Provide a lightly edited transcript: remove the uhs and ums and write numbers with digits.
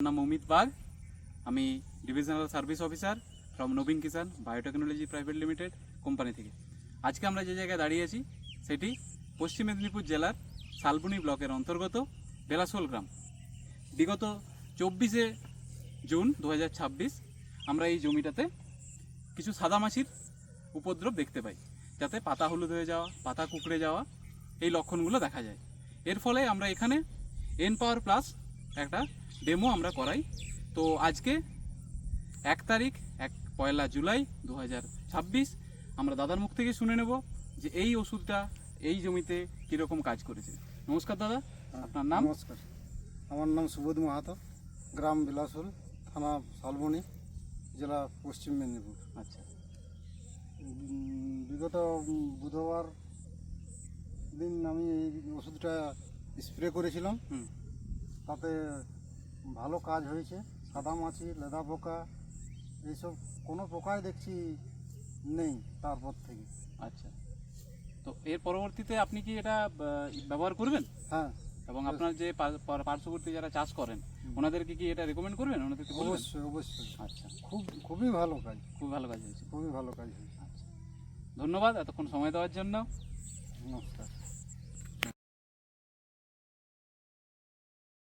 নাম অমিত বাগ। আমি divisional service officer from Nabin Kisan biotechnology private limited company থেকে। আজকে আমরা যে জায়গায় দাঁড়িয়ে আছি সেটি পশ্চিম মেদিনীপুর জেলার শালবনী ব্লকের অন্তর্গত বেলাশোল গ্রাম। বিগত 24শে জুন 2026 আমরা এই জমিটাতে কিছু সাদামাছির উপদ্রব দেখতে পাই, যাতে পাতা হলুদ হয়ে যাওয়া, পাতা কুঁকড়ে যাওয়া, এই লক্ষণগুলো দেখা যায়। এর ফলে আমরা এখানে এনপাওয়ার প্লাস একটা ডেমো আমরা করাই। তো আজকে 1 তারিখ 1 জুলাই 2026 আমরা দাদার মুখ থেকে শুনে নেব যে এই ওষুধটা এই জমিতে কীরকম কাজ করেছে। নমস্কার দাদা, আপনার নাম? নমস্কার, আমার নাম সুবোধ মাহাতো, গ্রাম বিলাসুল, থানা শালবনী, জেলা পশ্চিম মেদিনীপুর। আচ্ছা, বিগত বুধবার দিন আমি এই ওষুধটা স্প্রে করেছিলাম। তাতে ভালো কাজ হয়েছে। সাদামাছি, লেদা পোকা, এইসব কোনো পোকাই দেখছি নেই তারপর থেকে। আচ্ছা, তো এর পরবর্তীতে আপনি কি এটা ব্যবহার করবেন? হ্যাঁ, এবং আপনার যে পার্শ্ববর্তী যারা চাষ করেন ওনাদেরকে কি এটা রেকমেন্ড করবেন? ওনাদেরকে বলবেন? অবশ্যই অবশ্যই। আচ্ছা, খুবই ভালো কাজ, খুব ভালো কাজ হয়েছে। খুবই ভালো কাজ হয়েছে। আচ্ছা, ধন্যবাদ এতক্ষণ সময় দেওয়ার জন্য। নমস্কার।